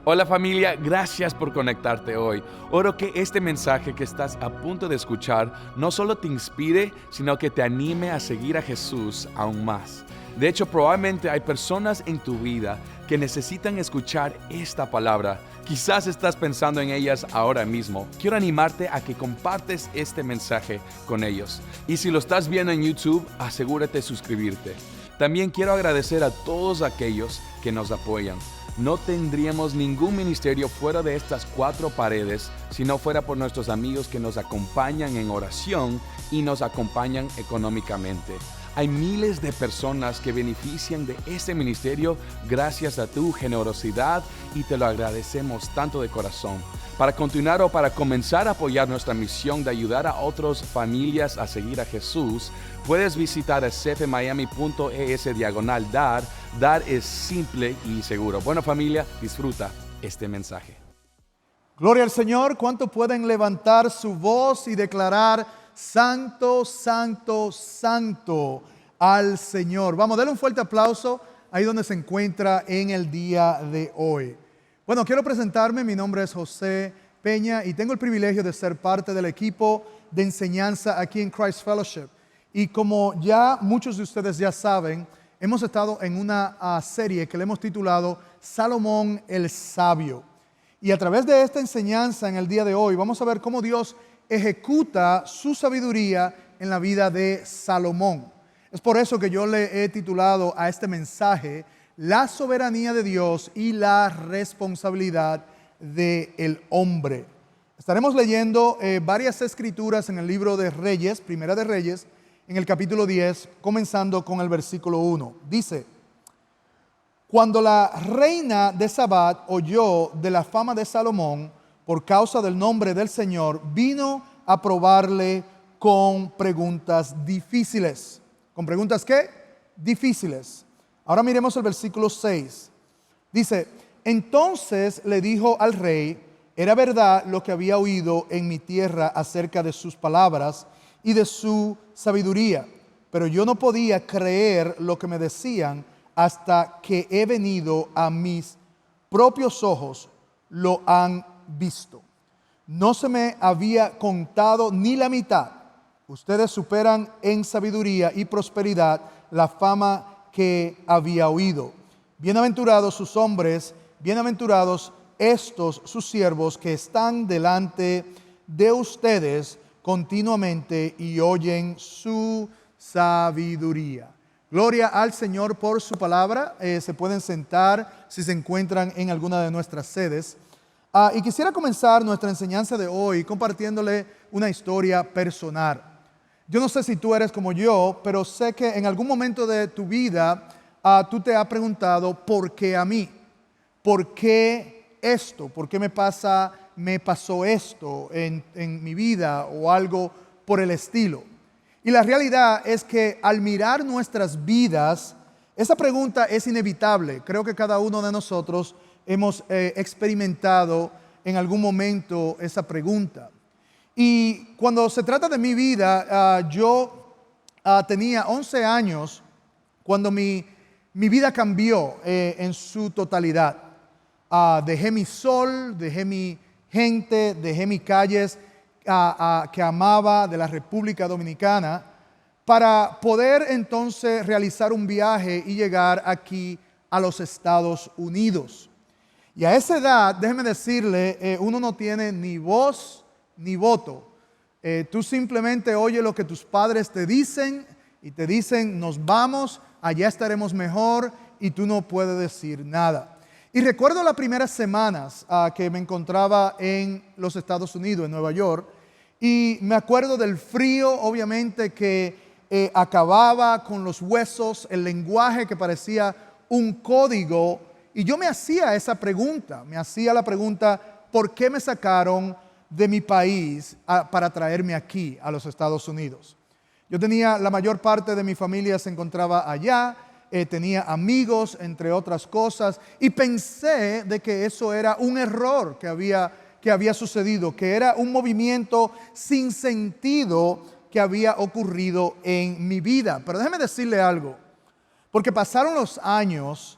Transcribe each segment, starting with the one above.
Hola familia, gracias por conectarte hoy. Oro que este mensaje que estás a punto de escuchar no solo te inspire, sino que te anime a seguir a Jesús aún más. De hecho, probablemente hay personas en tu vida que necesitan escuchar esta palabra. Quizás estás pensando en ellas ahora mismo. Quiero animarte a que compartes este mensaje con ellos. Y si lo estás viendo en YouTube, asegúrate de suscribirte. También quiero agradecer a todos aquellos que nos apoyan. No tendríamos ningún ministerio fuera de estas cuatro paredes si no fuera por nuestros amigos que nos acompañan en oración y nos acompañan económicamente. Hay miles de personas que benefician de este ministerio gracias a tu generosidad y te lo agradecemos tanto de corazón. Para continuar o para comenzar a apoyar nuestra misión de ayudar a otras familias a seguir a Jesús, puedes visitar cfmiami.es/dar. Dar es simple y seguro. Bueno familia, disfruta este mensaje. Gloria al Señor. ¿Cuántos pueden levantar su voz y declarar santo, santo, santo al Señor? Vamos, denle un fuerte aplauso ahí donde se encuentra en el día de hoy. Bueno, quiero presentarme. Mi nombre es José Peña y tengo el privilegio de ser parte del equipo de enseñanza aquí en Christ Fellowship. Y como ya muchos de ustedes ya saben, hemos estado en una serie que le hemos titulado Salomón el Sabio. Y a través de esta enseñanza en el día de hoy vamos a ver cómo Dios ejecuta su sabiduría en la vida de Salomón. Es por eso que yo le he titulado a este mensaje La soberanía de Dios y la responsabilidad del hombre. Estaremos leyendo varias escrituras en el libro de Reyes, Primera de Reyes, en el capítulo 10, comenzando con el versículo 1. Dice: Cuando la reina de Sabat oyó de la fama de Salomón por causa del nombre del Señor, vino a probarle con preguntas difíciles. ¿Con preguntas qué? Difíciles. Ahora miremos el versículo 6. Dice: Entonces le dijo al rey: Era verdad lo que había oído en mi tierra acerca de sus palabras y de su sabiduría, pero yo no podía creer lo que me decían hasta que he venido a mis propios ojos, lo han visto. No se me había contado ni la mitad. Ustedes superan en sabiduría y prosperidad la fama que había oído. Bienaventurados sus hombres, bienaventurados estos sus siervos que están delante de ustedes continuamente y oyen su sabiduría. Gloria al Señor por su palabra. Se pueden sentar si se encuentran en alguna de nuestras sedes. Y quisiera comenzar nuestra enseñanza de hoy compartiéndole una historia personal. Yo no sé si tú eres como yo, pero sé que en algún momento de tu vida tú te has preguntado: ¿por qué a mí? ¿Por qué esto? ¿Por qué me pasó esto en mi vida o algo por el estilo? Y la realidad es que al mirar nuestras vidas, esa pregunta es inevitable. Creo que cada uno de nosotros hemos experimentado en algún momento esa pregunta. Y cuando se trata de mi vida, yo tenía 11 años cuando mi vida cambió en su totalidad. Dejé mi sol, dejé mi gente, dejé mis calles que amaba de la República Dominicana para poder entonces realizar un viaje y llegar aquí a los Estados Unidos. Y a esa edad, déjeme decirle, uno no tiene ni voz ni voto. Tú simplemente oyes lo que tus padres te dicen y te dicen: nos vamos, allá estaremos mejor, y tú no puedes decir nada. Y recuerdo las primeras semanas que me encontraba en los Estados Unidos, en Nueva York, y me acuerdo del frío, obviamente, que acababa con los huesos, el lenguaje que parecía un código, y yo me hacía esa pregunta, ¿por qué me sacaron de mi país para traerme aquí a los Estados Unidos? Yo tenía, la mayor parte de mi familia se encontraba allá, tenía amigos, entre otras cosas, y pensé de que eso era un error que había sucedido, que era un movimiento sin sentido que había ocurrido en mi vida. Pero déjeme decirle algo, porque pasaron los años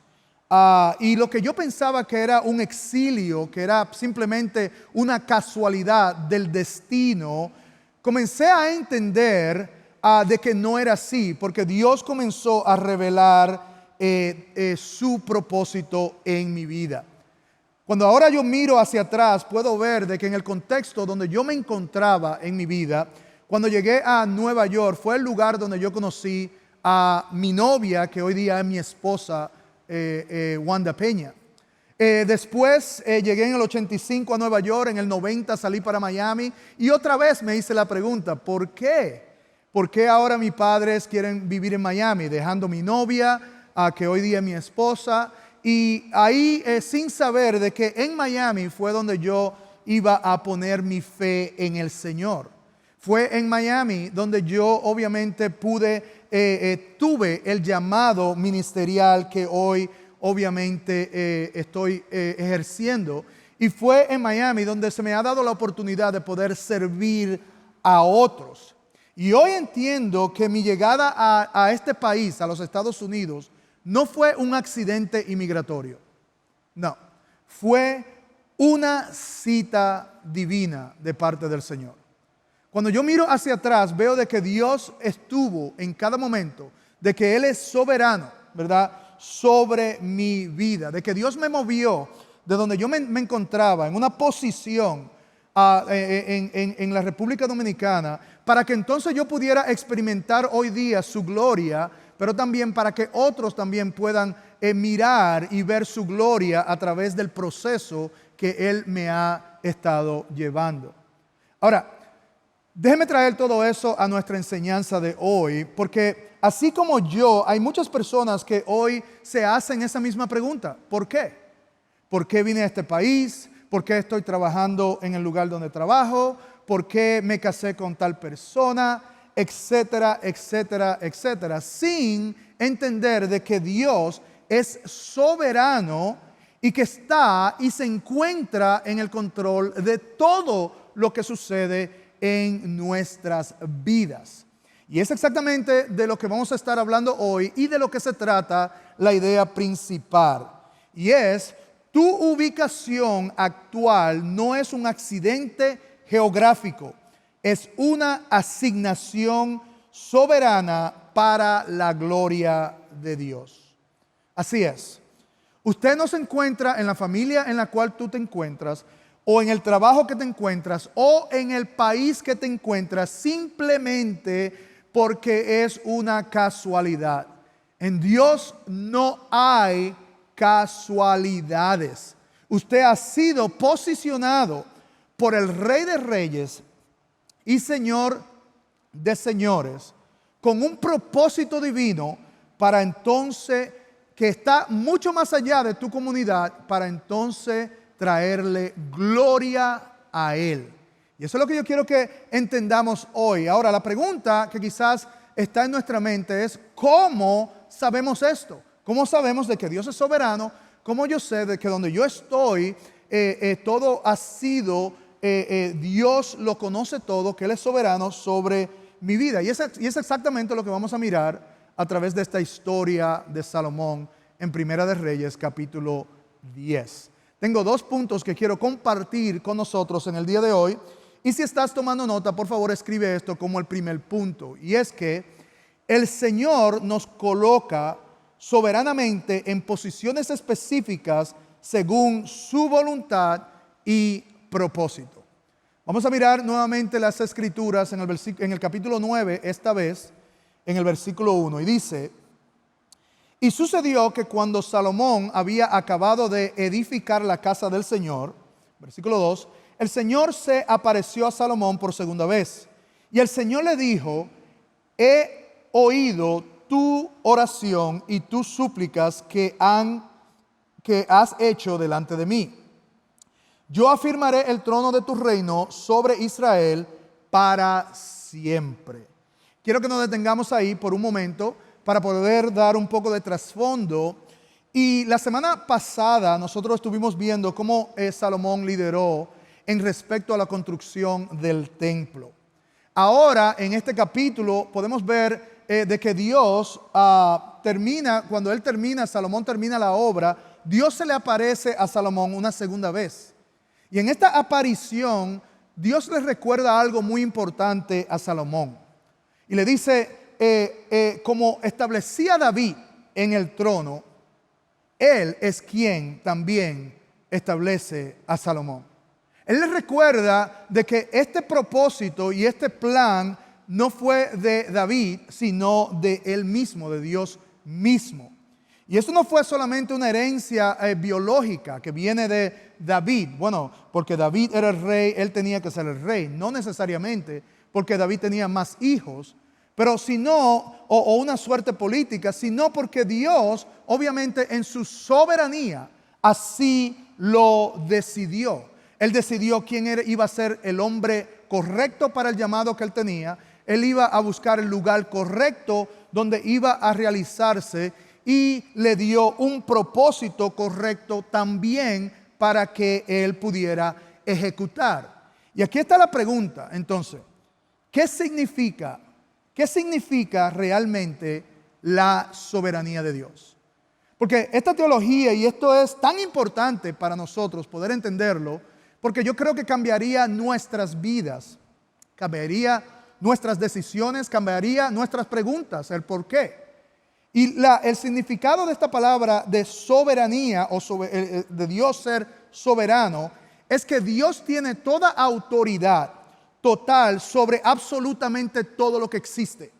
Y lo que yo pensaba que era un exilio, que era simplemente una casualidad del destino, comencé a entender de que no era así, porque Dios comenzó a revelar su propósito en mi vida. Cuando ahora yo miro hacia atrás, puedo ver de que en el contexto donde yo me encontraba en mi vida, cuando llegué a Nueva York, fue el lugar donde yo conocí a mi novia, que hoy día es mi esposa, Wanda Peña. Después llegué en el 85 a Nueva York, en el 90 salí para Miami y otra vez me hice la pregunta, ¿por qué? ¿Por qué ahora mis padres quieren vivir en Miami, dejando mi novia, que hoy día es mi esposa? Y ahí, sin saber de que en Miami fue donde yo iba a poner mi fe en el Señor. Fue en Miami donde yo obviamente tuve el llamado ministerial que hoy obviamente estoy ejerciendo. Y fue en Miami donde se me ha dado la oportunidad de poder servir a otros. Y hoy entiendo que mi llegada a este país, a los Estados Unidos, no fue un accidente inmigratorio. No, fue una cita divina de parte del Señor. Cuando yo miro hacia atrás, veo de que Dios estuvo en cada momento, de que Él es soberano, ¿verdad?, sobre mi vida, de que Dios me movió de donde yo me encontraba, en una posición en la República Dominicana, para que entonces yo pudiera experimentar hoy día su gloria, pero también para que otros también puedan mirar y ver su gloria a través del proceso que Él me ha estado llevando. Ahora, déjeme traer todo eso a nuestra enseñanza de hoy, porque así como yo, hay muchas personas que hoy se hacen esa misma pregunta. ¿Por qué? ¿Por qué vine a este país? ¿Por qué estoy trabajando en el lugar donde trabajo? ¿Por qué me casé con tal persona? Etcétera, etcétera, etcétera. Sin entender de que Dios es soberano y que está y se encuentra en el control de todo lo que sucede en nuestras vidas. Y es exactamente de lo que vamos a estar hablando hoy y de lo que se trata la idea principal. Y es, tu ubicación actual no es un accidente geográfico, es una asignación soberana para la gloria de Dios. Así es. Usted no se encuentra en la familia en la cual tú te encuentras, o en el trabajo que te encuentras, o en el país que te encuentras, simplemente porque es una casualidad. En Dios no hay casualidades. Usted ha sido posicionado por el Rey de Reyes y Señor de señores, con un propósito divino para entonces, que está mucho más allá de tu comunidad, para entonces traerle gloria a Él. Y eso es lo que yo quiero que entendamos hoy. Ahora, la pregunta que quizás está en nuestra mente es, ¿cómo sabemos esto? ¿Cómo sabemos de que Dios es soberano? ¿Cómo yo sé de que donde yo estoy, todo ha sido, Dios lo conoce todo, que Él es soberano sobre mi vida? Y es exactamente lo que vamos a mirar a través de esta historia de Salomón en Primera de Reyes, capítulo 10. Tengo 2 puntos que quiero compartir con nosotros en el día de hoy. Y si estás tomando nota, por favor escribe esto como el primer punto. Y es que el Señor nos coloca soberanamente en posiciones específicas según su voluntad y propósito. Vamos a mirar nuevamente las escrituras en el capítulo 9, esta vez en el versículo 1. Y dice, y sucedió que cuando Salomón había acabado de edificar la casa del Señor, versículo 2, el Señor se apareció a Salomón por segunda vez. Y el Señor le dijo, he oído tu oración y tus súplicas que has hecho delante de mí. Yo afirmaré el trono de tu reino sobre Israel para siempre. Quiero que nos detengamos ahí por un momento para poder dar un poco de trasfondo. Y la semana pasada nosotros estuvimos viendo cómo Salomón lideró en respecto a la construcción del templo. Ahora, en este capítulo, podemos ver de que Dios cuando Salomón termina la obra, Dios se le aparece a Salomón una segunda vez. Y en esta aparición, Dios le recuerda algo muy importante a Salomón. Y le dice, como establecía David en el trono, Él es quien también establece a Salomón. Él le recuerda de que este propósito y este plan no fue de David, sino de él mismo, de Dios mismo. Y eso no fue solamente una herencia biológica que viene de David. Bueno, porque David era el rey, él tenía que ser el rey. No necesariamente porque David tenía más hijos, pero sino, o una suerte política, sino porque Dios, obviamente en su soberanía, así lo decidió. Él decidió quién iba a ser el hombre correcto para el llamado que él tenía. Él iba a buscar el lugar correcto donde iba a realizarse y le dio un propósito correcto también para que él pudiera ejecutar. Y aquí está la pregunta, entonces, ¿qué significa realmente la soberanía de Dios? Porque esta teología, y esto es tan importante para nosotros poder entenderlo, porque yo creo que cambiaría nuestras vidas, cambiaría nuestras decisiones, cambiaría nuestras preguntas, el por qué. Y el significado de esta palabra de soberanía o de Dios ser soberano es que Dios tiene toda autoridad total sobre absolutamente todo lo que existe.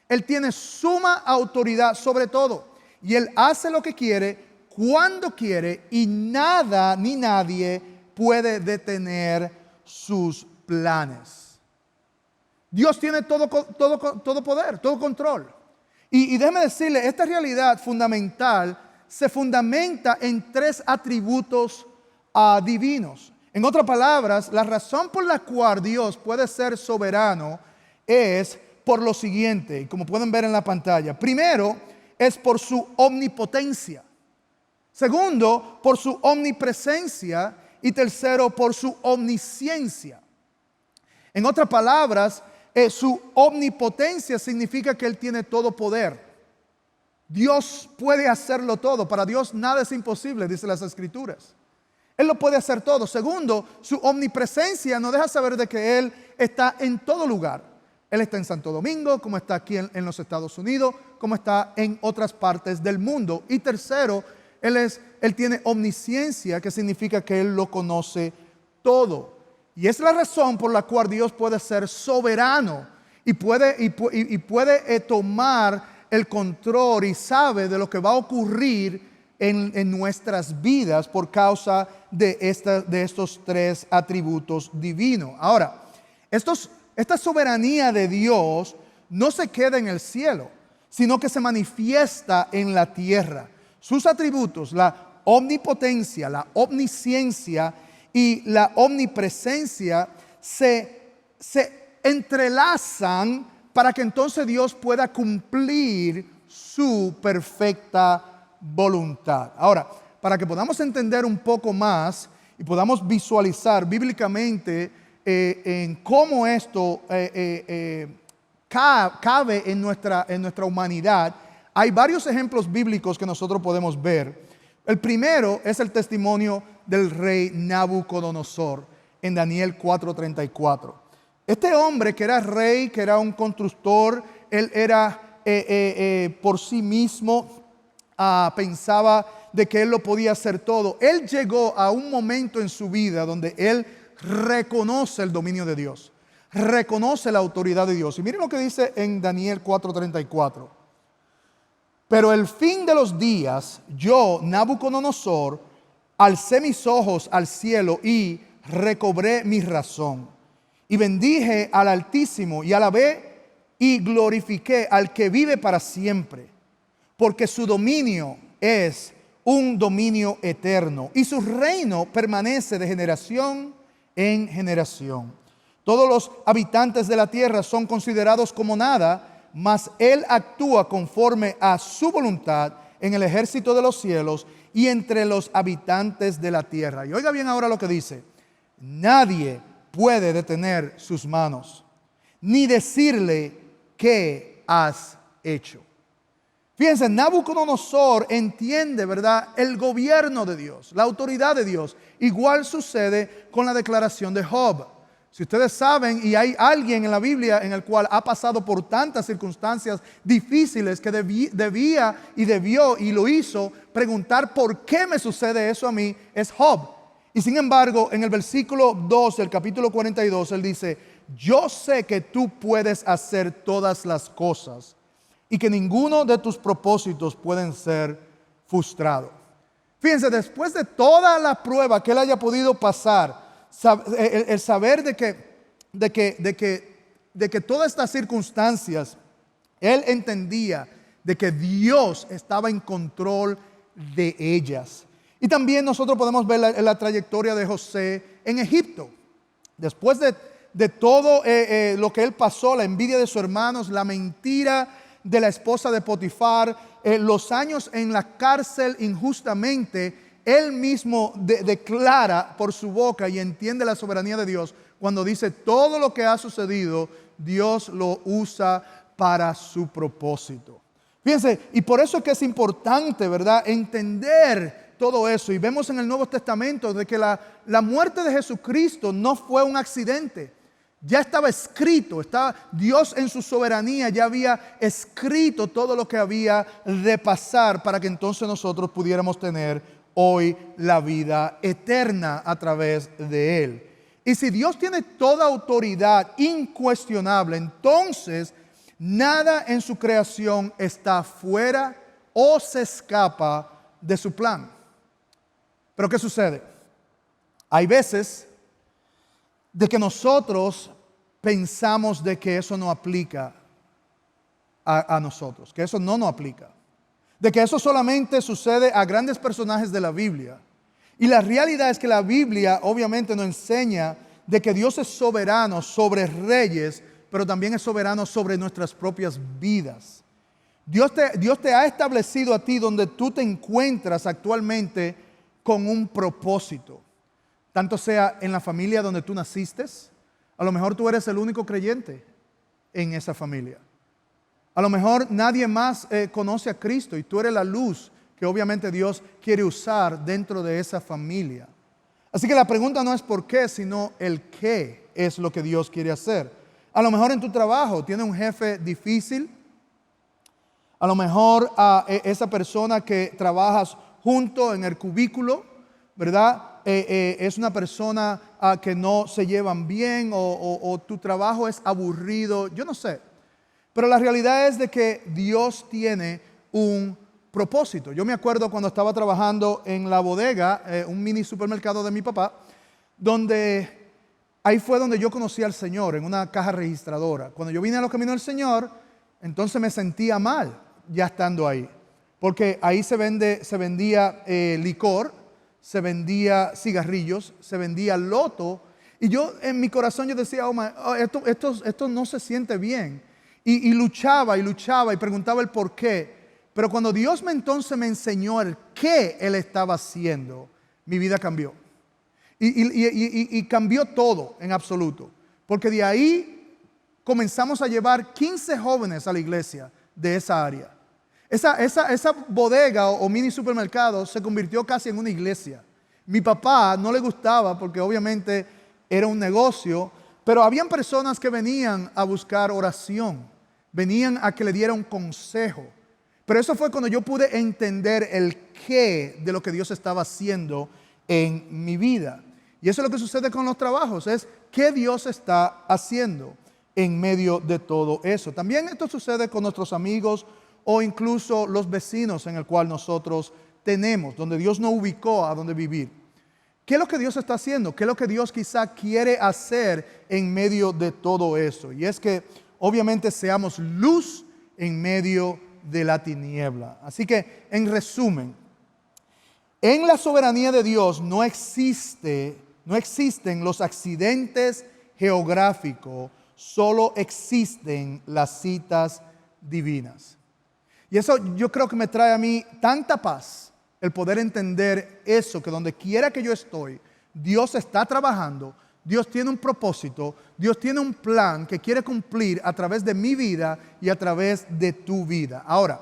Él tiene suma autoridad sobre todo y Él hace lo que quiere, cuando quiere y nada ni nadie puede detener sus planes. Dios tiene todo poder, todo control. Y déjeme decirle, esta realidad fundamental se fundamenta en tres atributos divinos. En otras palabras, la razón por la cual Dios puede ser soberano es por lo siguiente, como pueden ver en la pantalla. Primero, es por su omnipotencia. Segundo, por su omnipresencia. Y tercero, por su omnisciencia. En otras palabras, su omnipotencia significa que Él tiene todo poder. Dios puede hacerlo todo. Para Dios nada es imposible, dice las Escrituras. Él lo puede hacer todo. Segundo, su omnipresencia nos deja saber de que Él está en todo lugar. Él está en Santo Domingo, como está aquí en los Estados Unidos, como está en otras partes del mundo. Y tercero, Él tiene omnisciencia, que significa que Él lo conoce todo. Y es la razón por la cual Dios puede ser soberano y puede tomar el control y sabe de lo que va a ocurrir en nuestras vidas por causa de estos tres atributos divinos. Ahora, esta soberanía de Dios no se queda en el cielo, sino que se manifiesta en la tierra. Sus atributos, la omnipotencia, la omnisciencia y la omnipresencia se entrelazan para que entonces Dios pueda cumplir su perfecta voluntad. Ahora, para que podamos entender un poco más y podamos visualizar bíblicamente en cómo esto cabe en nuestra humanidad, hay varios ejemplos bíblicos que nosotros podemos ver. El primero es el testimonio del rey Nabucodonosor en Daniel 4:34. Este hombre que era rey, que era un constructor, él era por sí mismo, pensaba de que él lo podía hacer todo. Él llegó a un momento en su vida donde él reconoce el dominio de Dios, reconoce la autoridad de Dios. Y miren lo que dice en Daniel 4:34. Pero el fin de los días, yo, Nabucodonosor, alcé mis ojos al cielo y recobré mi razón. Y bendije al Altísimo y alabé y glorifiqué al que vive para siempre. Porque su dominio es un dominio eterno y su reino permanece de generación en generación. Todos los habitantes de la tierra son considerados como nada, mas Él actúa conforme a su voluntad en el ejército de los cielos y entre los habitantes de la tierra. Y oiga bien ahora lo que dice: nadie puede detener sus manos, ni decirle qué has hecho. Fíjense, Nabucodonosor entiende, ¿verdad?, el gobierno de Dios, la autoridad de Dios. Igual sucede con la declaración de Job. Si ustedes saben, y hay alguien en la Biblia en el cual ha pasado por tantas circunstancias difíciles que debía y debió y lo hizo preguntar por qué me sucede eso a mí, es Job. Y sin embargo, en el versículo 2 del capítulo 42, él dice: yo sé que tú puedes hacer todas las cosas y que ninguno de tus propósitos pueden ser frustrados. Fíjense, después de toda la prueba que él haya podido pasar, el saber de que todas estas circunstancias, él entendía de que Dios estaba en control de ellas. Y también nosotros podemos ver la trayectoria de José en Egipto. Después de todo lo que él pasó, la envidia de sus hermanos, la mentira de la esposa de Potifar, los años en la cárcel injustamente, él mismo declara por su boca y entiende la soberanía de Dios cuando dice: todo lo que ha sucedido, Dios lo usa para su propósito. Fíjense, y por eso es que es importante, ¿verdad?, entender todo eso. Y vemos en el Nuevo Testamento de que la muerte de Jesucristo no fue un accidente. Ya estaba escrito, Dios en su soberanía ya había escrito todo lo que había de pasar para que entonces nosotros pudiéramos tener hoy la vida eterna a través de Él. Y si Dios tiene toda autoridad incuestionable, entonces nada en su creación está fuera o se escapa de su plan. Pero ¿qué sucede? Hay veces de que nosotros pensamos de que eso no aplica a nosotros, que eso no nos aplica, de que eso solamente sucede a grandes personajes de la Biblia. Y la realidad es que la Biblia obviamente nos enseña de que Dios es soberano sobre reyes, pero también es soberano sobre nuestras propias vidas. Dios te ha establecido a ti donde tú te encuentras actualmente con un propósito. Tanto sea en la familia donde tú naciste, a lo mejor tú eres el único creyente en esa familia. A lo mejor nadie más conoce a Cristo y tú eres la luz que obviamente Dios quiere usar dentro de esa familia. Así que la pregunta no es por qué, sino el qué es lo que Dios quiere hacer. A lo mejor en tu trabajo tienes un jefe difícil. A lo mejor esa persona que trabajas junto en el cubículo, ¿verdad?, es una persona que no se llevan bien o tu trabajo es aburrido, yo no sé. Pero la realidad es de que Dios tiene un propósito. Yo me acuerdo cuando estaba trabajando en la bodega, un mini supermercado de mi papá, donde ahí fue donde yo conocí al Señor, en una caja registradora. Cuando yo vine a los caminos del Señor, entonces me sentía mal ya estando ahí. Porque ahí se vendía licor, se vendía cigarrillos, se vendía loto. Y yo en mi corazón yo decía: esto no se siente bien. Y luchaba y preguntaba el por qué. Pero cuando Dios entonces me enseñó el qué Él estaba haciendo, mi vida cambió. Y cambió todo en absoluto. Porque de ahí comenzamos a llevar 15 jóvenes a la iglesia de esa área. Esa bodega o mini supermercado se convirtió casi en una iglesia. Mi papá no le gustaba porque obviamente era un negocio, pero habían personas que venían a buscar oración, venían a que le diera un consejo. Pero eso fue cuando yo pude entender el qué de lo que Dios estaba haciendo en mi vida. Y eso es lo que sucede con los trabajos, es qué Dios está haciendo en medio de todo eso. También esto sucede con nuestros amigos o incluso los vecinos en el cual nosotros tenemos, donde Dios nos ubicó a donde vivir. ¿Qué es lo que Dios está haciendo? ¿Qué es lo que Dios quizá quiere hacer en medio de todo eso? Y es que obviamente seamos luz en medio de la tiniebla. Así que, en resumen, en la soberanía de Dios no existen los accidentes geográficos, solo existen las citas divinas. Y eso yo creo que me trae a mí tanta paz, el poder entender eso, que donde quiera que yo estoy, Dios está trabajando, Dios tiene un propósito, Dios tiene un plan que quiere cumplir a través de mi vida y a través de tu vida. Ahora,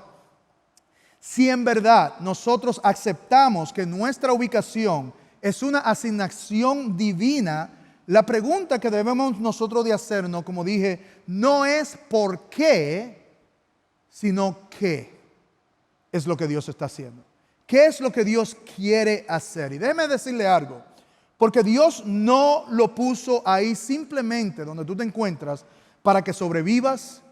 si en verdad nosotros aceptamos que nuestra ubicación es una asignación divina, la pregunta que debemos nosotros de hacernos, como dije, no es por qué, sino qué es lo que Dios está haciendo. ¿Qué es lo que Dios quiere hacer? Y déjeme decirle algo, porque Dios no lo puso ahí simplemente donde tú te encuentras para que sobrevivas.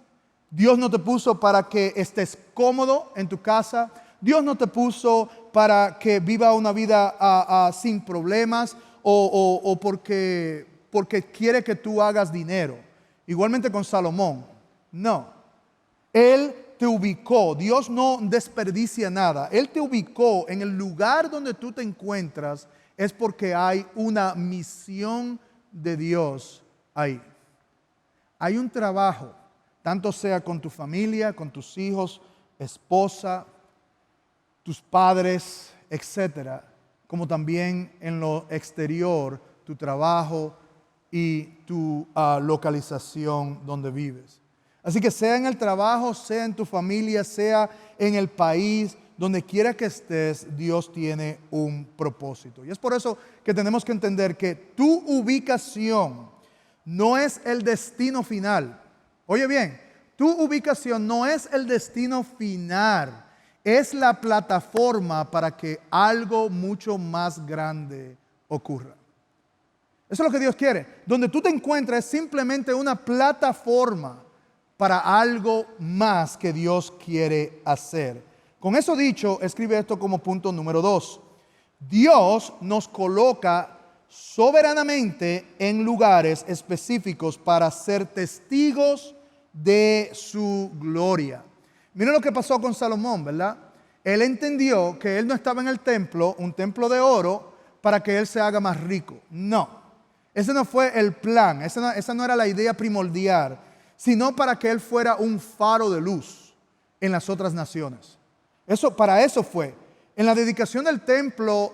Dios no te puso para que estés cómodo en tu casa. Dios no te puso para que viva una vida sin problemas o porque quiere que tú hagas dinero. Igualmente con Salomón. No. Él te ubicó. Dios no desperdicia nada. Él te ubicó en el lugar donde tú te encuentras. Es porque hay una misión de Dios ahí. Hay un trabajo, tanto sea con tu familia, con tus hijos, esposa, tus padres, etcétera, como también en lo exterior, tu trabajo y tu localización donde vives. Así que sea en el trabajo, sea en tu familia, sea en el país, donde quiera que estés, Dios tiene un propósito. Y es por eso que tenemos que entender que tu ubicación no es el destino final. Oye bien, tu ubicación no es el destino final, es la plataforma para que algo mucho más grande ocurra. Eso es lo que Dios quiere. Donde tú te encuentras es simplemente una plataforma para algo más que Dios quiere hacer. Con eso dicho, escribe esto como punto número 2. Dios nos coloca soberanamente en lugares específicos para ser testigos de su gloria. Miren lo que pasó con Salomón, ¿verdad? Él entendió que él no estaba en el templo, un templo de oro, para que él se haga más rico. No, ese no fue el plan, esa no era la idea primordial, sino para que él fuera un faro de luz en las otras naciones. Para eso fue. En la dedicación del templo,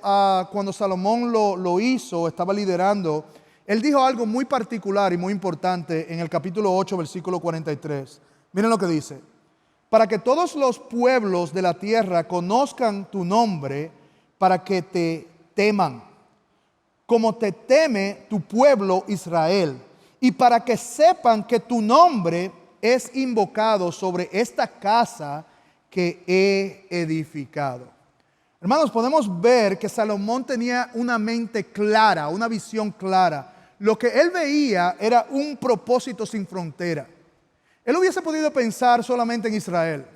cuando Salomón lo hizo, estaba liderando, él dijo algo muy particular y muy importante en el capítulo 8, versículo 43. Miren lo que dice. Para que todos los pueblos de la tierra conozcan tu nombre, para que te teman, como te teme tu pueblo Israel, y para que sepan que tu nombre es invocado sobre esta casa que he edificado. Hermanos, podemos ver que Salomón tenía una mente clara, una visión clara. Lo que él veía era un propósito sin frontera. Él hubiese podido pensar solamente en Israel.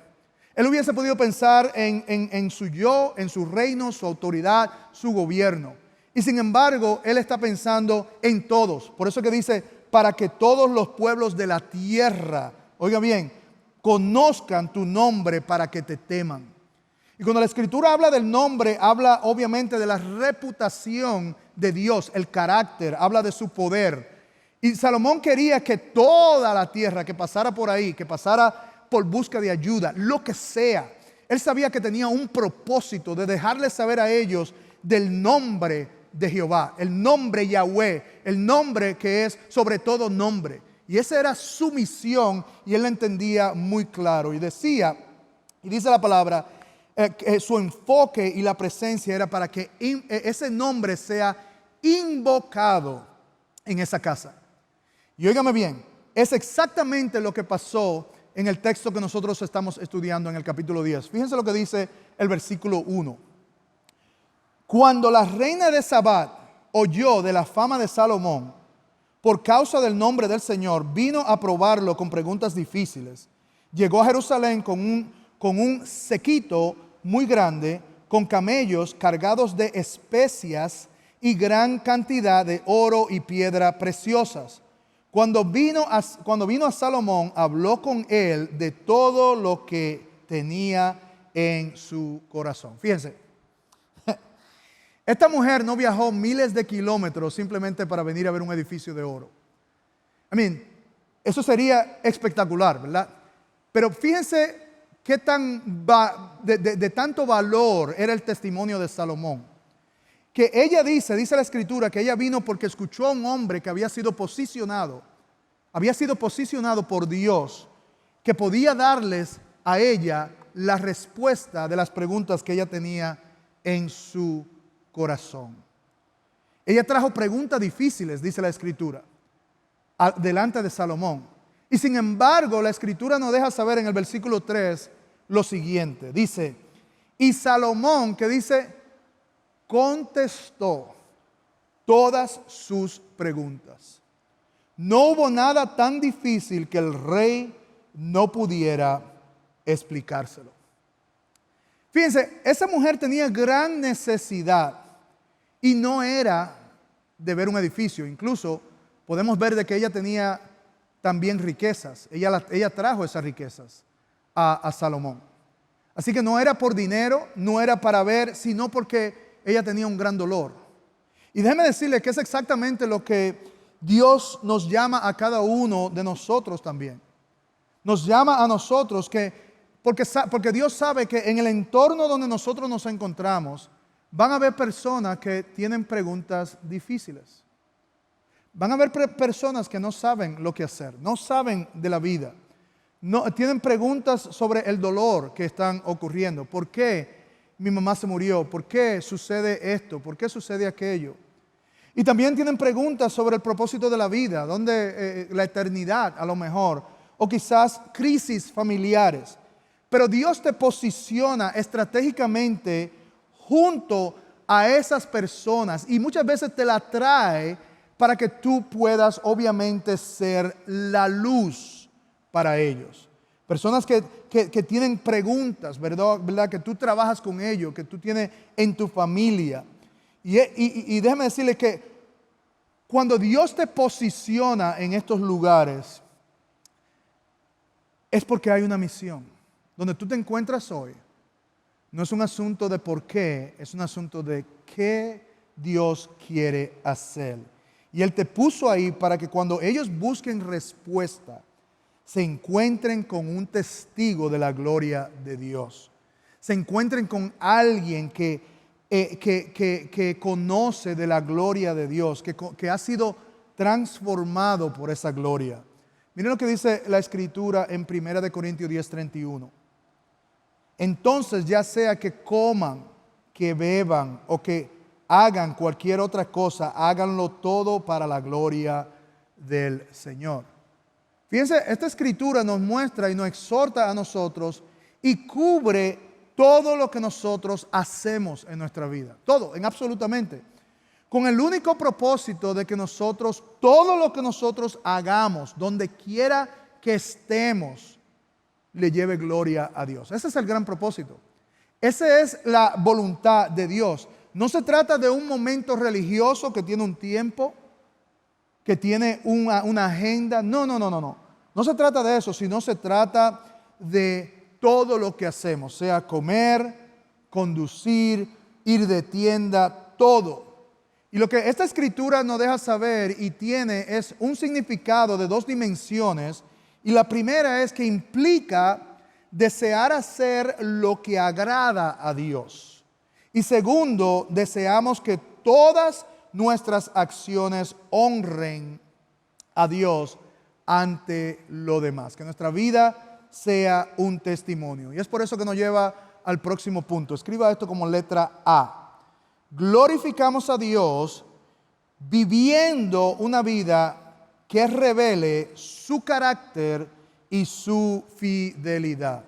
Él hubiese podido pensar en su yo, en su reino, su autoridad, su gobierno. Y sin embargo, él está pensando en todos. Por eso que dice, para que todos los pueblos de la tierra, oiga bien, conozcan tu nombre para que te teman. Y cuando la Escritura habla del nombre, habla obviamente de la reputación de Dios, el carácter, habla de su poder. Y Salomón quería que toda la tierra que pasara por ahí, que pasara por busca de ayuda, lo que sea, él sabía que tenía un propósito de dejarles saber a ellos del nombre de Jehová, el nombre Yahweh, el nombre que es sobre todo nombre. Y esa era su misión y él la entendía muy claro. Y decía, y dice la palabra, que su enfoque y la presencia era para que ese nombre sea invocado en esa casa. Y óigame bien, es exactamente lo que pasó en el texto que nosotros estamos estudiando en el capítulo 10. Fíjense lo que dice el versículo 1. Cuando la reina de Sabat oyó de la fama de Salomón, por causa del nombre del Señor, vino a probarlo con preguntas difíciles. Llegó a Jerusalén con un séquito muy grande, con camellos cargados de especias y gran cantidad de oro y piedra preciosas. Cuando vino a Salomón, habló con él de todo lo que tenía en su corazón. Fíjense. Esta mujer no viajó miles de kilómetros simplemente para venir a ver un edificio de oro. Eso sería espectacular, ¿verdad? Pero fíjense qué de tanto valor era el testimonio de Salomón. que ella dice la Escritura, que ella vino porque escuchó a un hombre que había sido posicionado por Dios, que podía darles a ella la respuesta de las preguntas que ella tenía en su corazón. Ella trajo preguntas difíciles, dice la Escritura, delante de Salomón. Y sin embargo, la Escritura nos deja saber en el versículo 3 lo siguiente. Dice, y Salomón, que dice, contestó todas sus preguntas. No hubo nada tan difícil que el rey no pudiera explicárselo. Fíjense, esa mujer tenía gran necesidad y no era de ver un edificio. Incluso podemos ver de que ella tenía también riquezas. Ella trajo esas riquezas a Salomón. Así que no era por dinero, no era para ver, sino porque ella tenía un gran dolor. Y déjeme decirle que es exactamente lo que Dios nos llama a cada uno de nosotros también. Nos llama a nosotros porque Dios sabe que en el entorno donde nosotros nos encontramos van a haber personas que tienen preguntas difíciles. Van a haber personas que no saben lo que hacer, no saben de la vida. No, tienen preguntas sobre el dolor que están ocurriendo. ¿Por qué mi mamá se murió? ¿Por qué sucede esto? ¿Por qué sucede aquello? Y también tienen preguntas sobre el propósito de la vida, donde la eternidad a lo mejor, o quizás crisis familiares. Pero Dios te posiciona estratégicamente junto a esas personas y muchas veces te la trae para que tú puedas obviamente ser la luz para ellos. Personas que tienen preguntas, ¿verdad? Que tú trabajas con ellos, que tú tienes en tu familia. Y déjame decirles que cuando Dios te posiciona en estos lugares, es porque hay una misión. Donde tú te encuentras hoy, no es un asunto de por qué, es un asunto de qué Dios quiere hacer. Y Él te puso ahí para que cuando ellos busquen respuesta, se encuentren con un testigo de la gloria de Dios. Se encuentren con alguien que conoce de la gloria de Dios, que ha sido transformado por esa gloria. Miren lo que dice la Escritura en 1 Corintios 10:31. Entonces, ya sea que coman, que beban o que hagan cualquier otra cosa, háganlo todo para la gloria del Señor. Fíjense, esta Escritura nos muestra y nos exhorta a nosotros y cubre todo lo que nosotros hacemos en nuestra vida. Todo, en absolutamente. Con el único propósito de que nosotros, todo lo que nosotros hagamos, donde quiera que estemos, le lleve gloria a Dios. Ese es el gran propósito. Esa es la voluntad de Dios. No se trata de un momento religioso que tiene un tiempo, que tiene una agenda. No. No se trata de eso, sino se trata de todo lo que hacemos, sea comer, conducir, ir de tienda, todo. Y lo que esta Escritura nos deja saber y tiene es un significado de dos dimensiones. Y la primera es que implica desear hacer lo que agrada a Dios. Y segundo, deseamos que todas nuestras acciones honren a Dios ante lo demás. Que nuestra vida sea un testimonio. Y es por eso que nos lleva al próximo punto. Escriba esto como letra A. Glorificamos a Dios viviendo una vida que revele su carácter y su fidelidad.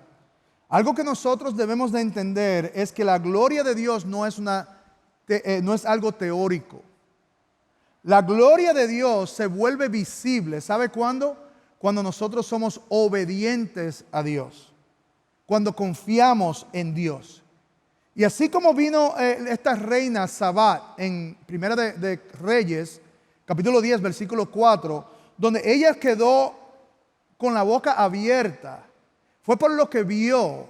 Algo que nosotros debemos de entender es que la gloria de Dios no es algo teórico. La gloria de Dios se vuelve visible. ¿Sabe cuándo? Cuando nosotros somos obedientes a Dios. Cuando confiamos en Dios. Y así como vino esta reina Sabat en Primera de Reyes, capítulo 10, versículo 4, donde ella quedó con la boca abierta, fue por lo que vio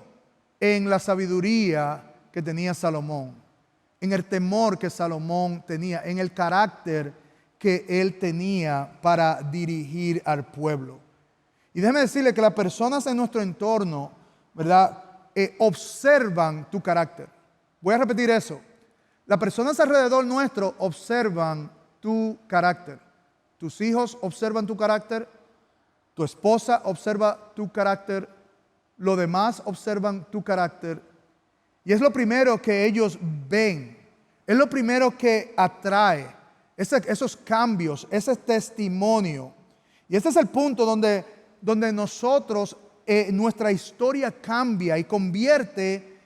en la sabiduría que tenía Salomón, en el temor que Salomón tenía, en el carácter que él tenía para dirigir al pueblo. Y déjeme decirle que las personas en nuestro entorno, ¿verdad?, observan tu carácter. Voy a repetir eso. Las personas alrededor nuestro observan tu carácter. Tus hijos observan tu carácter. Tu esposa observa tu carácter. Los demás observan tu carácter. Y es lo primero que ellos ven. Es lo primero que atrae. Esos cambios, ese testimonio. Y este es el punto donde nosotros, nuestra historia cambia y convierte,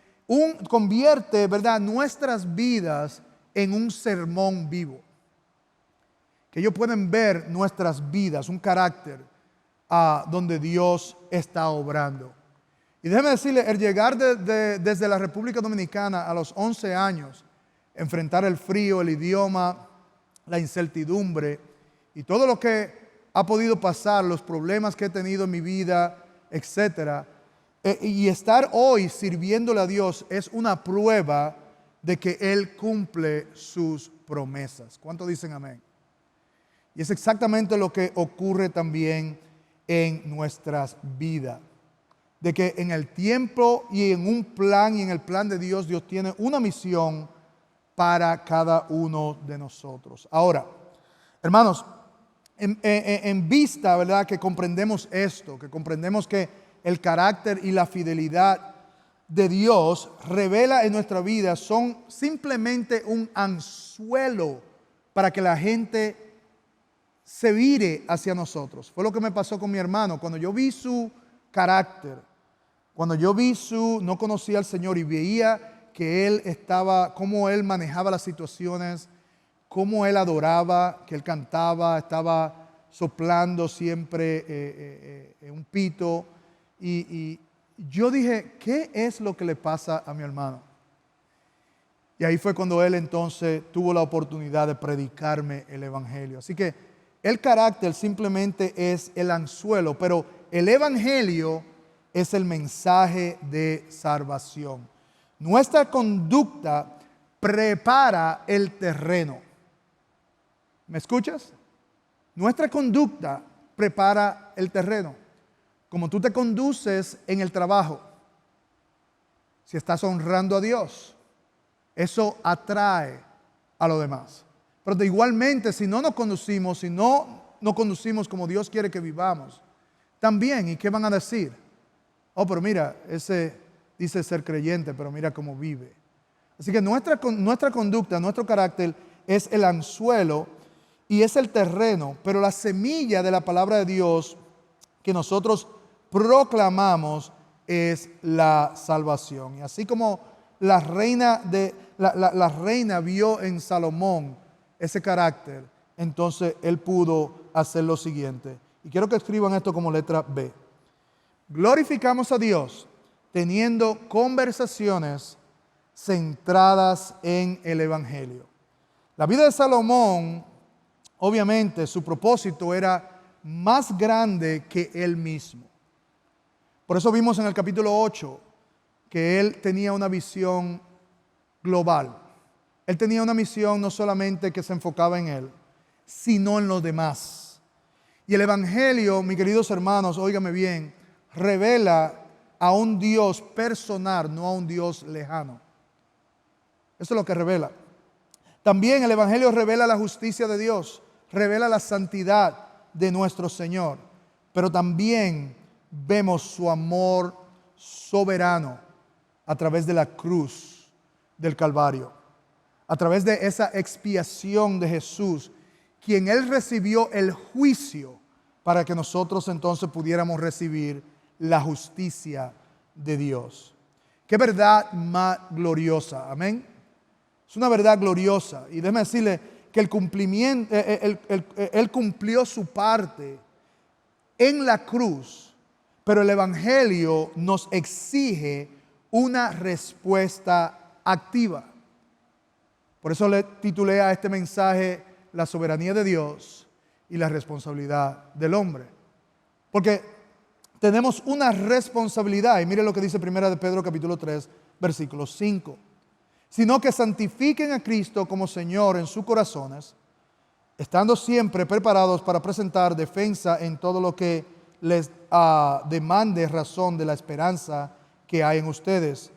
¿verdad?, nuestras vidas en un sermón vivo. Que ellos pueden ver nuestras vidas, un carácter donde Dios está obrando. Y déjeme decirle, el llegar desde la República Dominicana a los 11 años, enfrentar el frío, el idioma, la incertidumbre y todo lo que ha podido pasar, los problemas que he tenido en mi vida, etcétera, y estar hoy sirviéndole a Dios es una prueba de que Él cumple sus promesas. ¿Cuántos dicen amén? Y es exactamente lo que ocurre también en nuestras vidas. De que en el tiempo y en un plan y en el plan de Dios, Dios tiene una misión para cada uno de nosotros. Ahora, hermanos, en vista, ¿verdad?, que comprendemos esto, que comprendemos que el carácter y la fidelidad de Dios revela en nuestra vida son simplemente un anzuelo para que la gente se vire hacia nosotros. Fue lo que me pasó con mi hermano. Cuando yo vi su carácter, cuando yo vi no conocía al Señor y veía que él estaba, cómo él manejaba las situaciones, cómo él adoraba, que él cantaba, estaba soplando siempre un pito. Y yo dije, ¿qué es lo que le pasa a mi hermano? Y ahí fue cuando él entonces tuvo la oportunidad de predicarme el Evangelio. Así que el carácter simplemente es el anzuelo, pero el Evangelio es el mensaje de salvación. Nuestra conducta prepara el terreno. ¿Me escuchas? Nuestra conducta prepara el terreno. Como tú te conduces en el trabajo, si estás honrando a Dios, eso atrae a los demás. Pero igualmente, si no nos conducimos, como Dios quiere que vivamos, también, ¿y qué van a decir? Oh, pero mira, ese dice ser creyente, pero mira cómo vive. Así que nuestra conducta, nuestro carácter es el anzuelo y es el terreno, pero la semilla de la palabra de Dios que nosotros proclamamos es la salvación. Y así como la reina vio en Salomón ese carácter, entonces él pudo hacer lo siguiente. Y quiero que escriban esto como letra B. Glorificamos a Dios teniendo conversaciones centradas en el Evangelio. La vida de Salomón, obviamente, su propósito era más grande que él mismo. Por eso vimos en el capítulo 8 que él tenía una visión global. Él tenía una misión no solamente que se enfocaba en él, sino en los demás. Y el Evangelio, mis queridos hermanos, óigame bien, revela a un Dios personal, no a un Dios lejano. Eso es lo que revela. También el Evangelio revela la justicia de Dios, revela la santidad de nuestro Señor, pero también vemos su amor soberano a través de la cruz del Calvario, a través de esa expiación de Jesús, quien Él recibió el juicio para que nosotros entonces pudiéramos recibir la justicia de Dios. Qué verdad más gloriosa, amén. Es una verdad gloriosa. Y déjeme decirle que el cumplimiento, Él cumplió su parte en la cruz, pero el Evangelio nos exige una respuesta activa. Por eso le titulé a este mensaje La soberanía de Dios y la responsabilidad del hombre. Porque tenemos una responsabilidad, y mire lo que dice 1 de Pedro capítulo 3, versículo 5. Sino que santifiquen a Cristo como Señor en sus corazones, estando siempre preparados para presentar defensa en todo lo que les demande razón de la esperanza que hay en ustedes,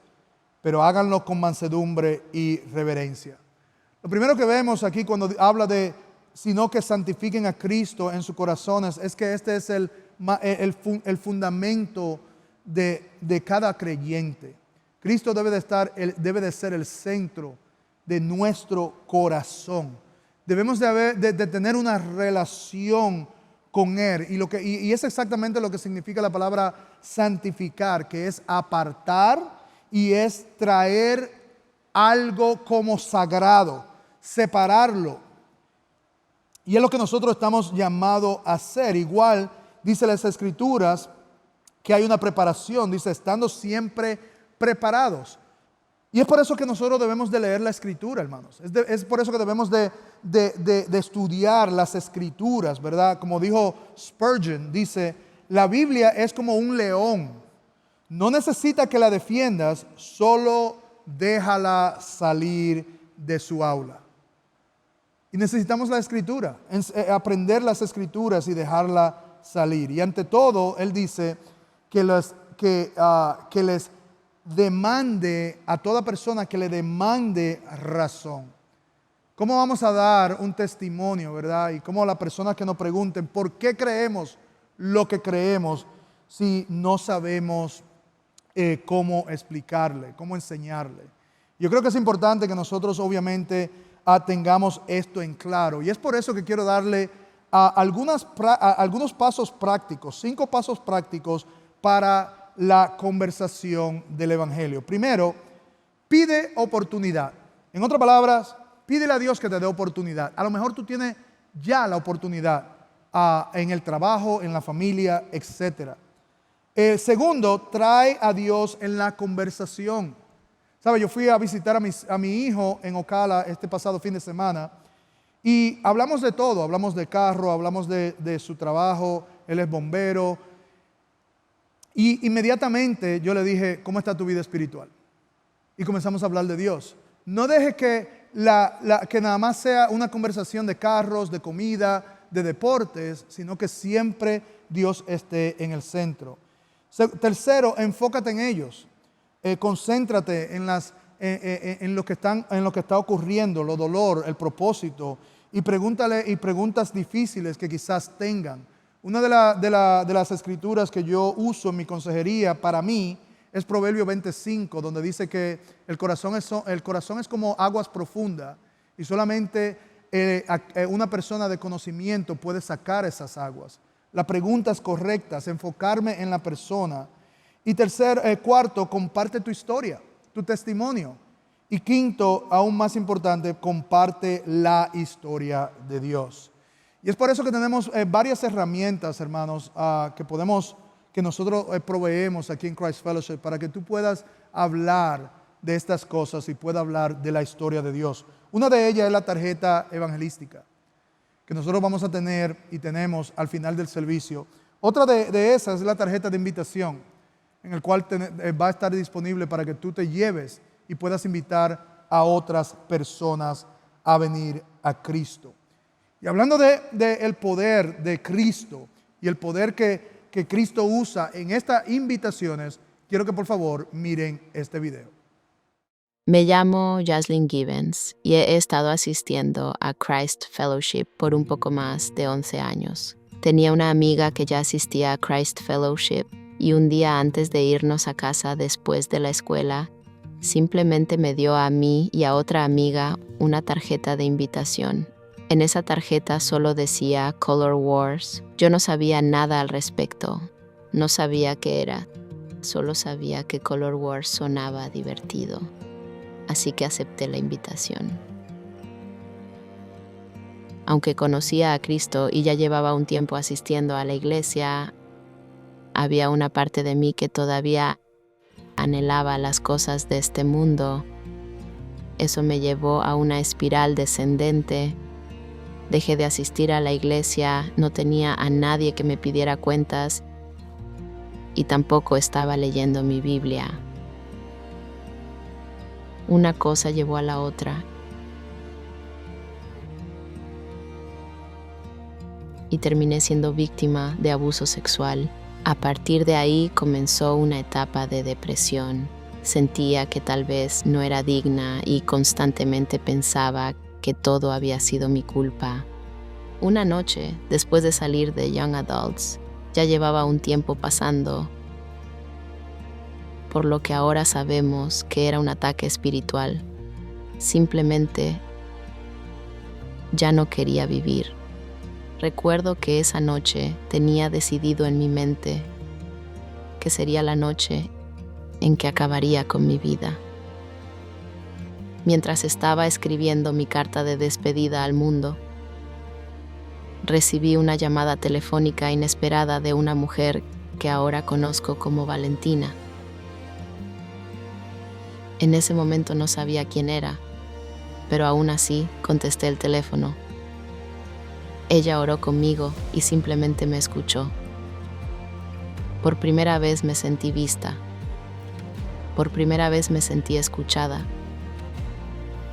pero háganlo con mansedumbre y reverencia. Lo primero que vemos aquí cuando habla de sino que santifiquen a Cristo en sus corazones es que este es el fundamento de cada creyente. Cristo debe de ser el centro de nuestro corazón. Debemos de tener una relación con Él. Y es exactamente lo que significa la palabra santificar, que es apartar y es traer algo como sagrado, separarlo. Y es lo que nosotros estamos llamados a hacer. Igual dice las Escrituras que hay una preparación, dice estando siempre preparados. Y es por eso que nosotros debemos de leer la Escritura, hermanos. Es por eso que debemos de estudiar las Escrituras, ¿verdad? Como dijo Spurgeon, dice, la Biblia es como un león. No necesita que la defiendas, solo déjala salir de su aula. Y necesitamos la Escritura, aprender las Escrituras y dejarla salir. Y ante todo, él dice que les demande a toda persona que le demande razón. ¿Cómo vamos a dar un testimonio, verdad? Y cómo las personas que nos pregunten por qué creemos lo que creemos si no sabemos cómo explicarle, cómo enseñarle. Yo creo que es importante que nosotros obviamente tengamos esto en claro. Y es por eso que quiero darle algunos pasos prácticos, 5 pasos prácticos para la conversación del Evangelio. Primero, pide oportunidad. En otras palabras, pídele a Dios que te dé oportunidad. A lo mejor tú tienes ya la oportunidad en el trabajo, en la familia, etc. Segundo, trae a Dios en la conversación. ¿Sabe? Yo fui a visitar a mi hijo en Ocala este pasado fin de semana y hablamos de todo. Hablamos de carro, hablamos de su trabajo, él es bombero. Y inmediatamente yo le dije, ¿cómo está tu vida espiritual? Y comenzamos a hablar de Dios. No deje que nada más sea una conversación de carros, de comida, de deportes, sino que siempre Dios esté en el centro. Tercero, enfócate en ellos. Concéntrate en lo que está ocurriendo, lo dolor, el propósito, y preguntas difíciles que quizás tengan. Una de las escrituras que yo uso en mi consejería para mí es Proverbio 25, donde dice que el corazón es como aguas profundas y solamente una persona de conocimiento puede sacar esas aguas. Las preguntas correctas, enfocarme en la persona. Y cuarto, comparte tu historia, tu testimonio. Y quinto, aún más importante, comparte la historia de Dios. Y es por eso que tenemos varias herramientas, hermanos, que nosotros proveemos aquí en Christ Fellowship para que tú puedas hablar de estas cosas y puedas hablar de la historia de Dios. Una de ellas es la tarjeta evangelística que nosotros vamos a tener y tenemos al final del servicio. Otra de esas es la tarjeta de invitación, en el cual va a estar disponible para que tú te lleves y puedas invitar a otras personas a venir a Cristo. Y hablando del poder de Cristo y el poder que Cristo usa en estas invitaciones, quiero que por favor miren este video. Me llamo Jaslyn Gibbons y he estado asistiendo a Christ Fellowship por un poco más de 11 años. Tenía una amiga que ya asistía a Christ Fellowship y un día antes de irnos a casa después de la escuela, simplemente me dio a mí y a otra amiga una tarjeta de invitación. En esa tarjeta solo decía Color Wars. Yo no sabía nada al respecto. No sabía qué era. Solo sabía que Color Wars sonaba divertido. Así que acepté la invitación. Aunque conocía a Cristo y ya llevaba un tiempo asistiendo a la iglesia, había una parte de mí que todavía anhelaba las cosas de este mundo. Eso me llevó a una espiral descendente. Dejé de asistir a la iglesia, no tenía a nadie que me pidiera cuentas y tampoco estaba leyendo mi Biblia. Una cosa llevó a la otra. Y terminé siendo víctima de abuso sexual. A partir de ahí comenzó una etapa de depresión. Sentía que tal vez no era digna y constantemente pensaba que todo había sido mi culpa. Una noche, después de salir de Young Adults, ya llevaba un tiempo pasando, por lo que ahora sabemos que era un ataque espiritual. Simplemente ya no quería vivir. Recuerdo que esa noche tenía decidido en mi mente que sería la noche en que acabaría con mi vida. Mientras estaba escribiendo mi carta de despedida al mundo, recibí una llamada telefónica inesperada de una mujer que ahora conozco como Valentina. En ese momento no sabía quién era, pero aún así contesté el teléfono. Ella oró conmigo y simplemente me escuchó. Por primera vez me sentí vista. Por primera vez me sentí escuchada.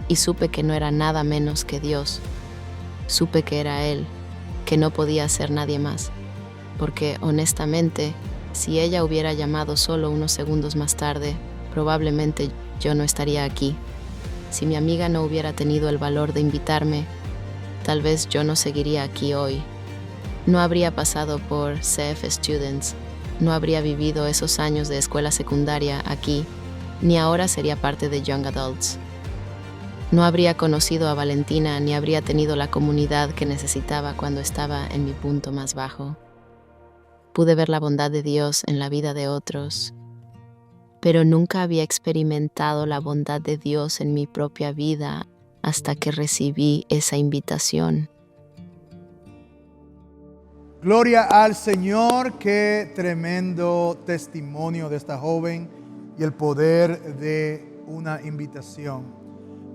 Y supe que no era nada menos que Dios. Supe que era Él, que no podía ser nadie más. Porque, honestamente, si ella hubiera llamado solo unos segundos más tarde, probablemente yo no estaría aquí. Si mi amiga no hubiera tenido el valor de invitarme, tal vez yo no seguiría aquí hoy. No habría pasado por CF Students, no habría vivido esos años de escuela secundaria aquí, ni ahora sería parte de Young Adults. No habría conocido a Valentina ni habría tenido la comunidad que necesitaba cuando estaba en mi punto más bajo. Pude ver la bondad de Dios en la vida de otros, pero nunca había experimentado la bondad de Dios en mi propia vida hasta que recibí esa invitación. Gloria al Señor, qué tremendo testimonio de esta joven y el poder de una invitación.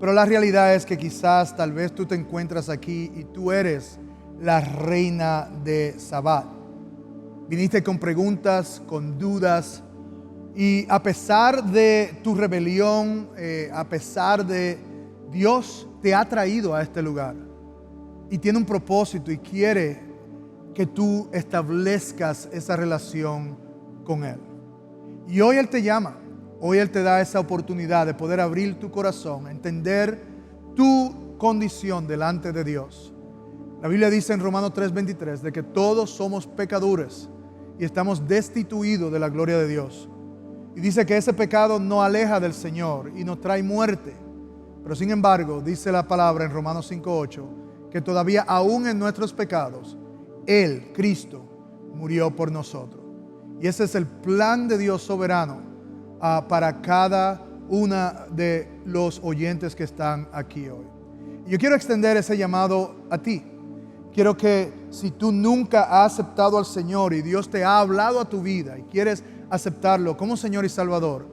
Pero la realidad es que quizás tal vez tú te encuentras aquí y tú eres la reina de Sabat. Viniste con preguntas, con dudas, y a pesar de tu rebelión, a pesar de Dios te ha traído a este lugar y tiene un propósito y quiere que tú establezcas esa relación con Él. Y hoy Él te llama, hoy Él te da esa oportunidad de poder abrir tu corazón, entender tu condición delante de Dios. La Biblia dice en Romanos 3:23 de que todos somos pecadores y estamos destituidos de la gloria de Dios. Y dice que ese pecado nos aleja del Señor y nos trae muerte. Pero sin embargo, dice la palabra en Romanos 5:8, que todavía aún en nuestros pecados, Él, Cristo, murió por nosotros. Y ese es el plan de Dios soberano para cada una de los oyentes que están aquí hoy. Y yo quiero extender ese llamado a ti. Quiero que si tú nunca has aceptado al Señor y Dios te ha hablado a tu vida y quieres aceptarlo como Señor y Salvador,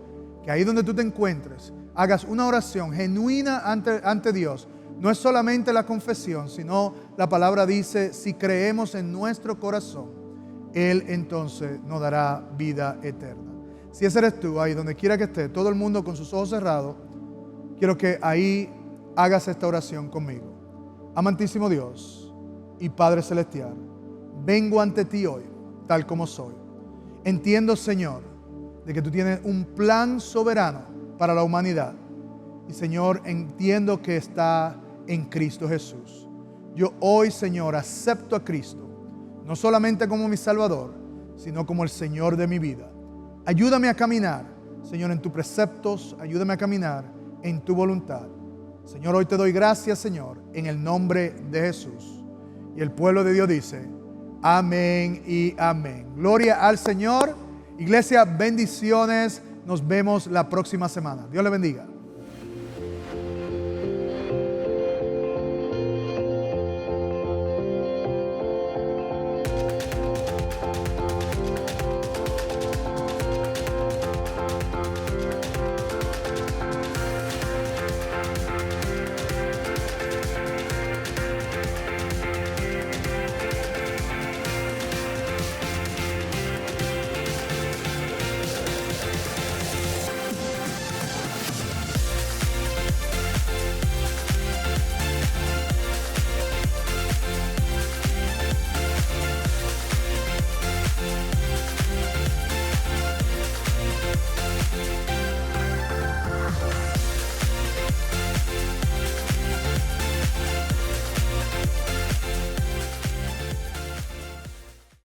que ahí donde tú te encuentres, hagas una oración genuina ante Dios. No es solamente la confesión, sino la palabra dice, si creemos en nuestro corazón, Él entonces nos dará vida eterna. Si ese eres tú, ahí donde quiera que esté, todo el mundo con sus ojos cerrados, quiero que ahí hagas esta oración conmigo. Amantísimo Dios y Padre Celestial, vengo ante ti hoy, tal como soy. Entiendo, Señor, de que tú tienes un plan soberano para la humanidad. Y, Señor, entiendo que está en Cristo Jesús. Yo hoy, Señor, acepto a Cristo, no solamente como mi Salvador, sino como el Señor de mi vida. Ayúdame a caminar, Señor, en tus preceptos. Ayúdame a caminar en tu voluntad. Señor, hoy te doy gracias, Señor, en el nombre de Jesús. Y el pueblo de Dios dice, amén y amén. Gloria al Señor. Iglesia, bendiciones. Nos vemos la próxima semana. Dios le bendiga.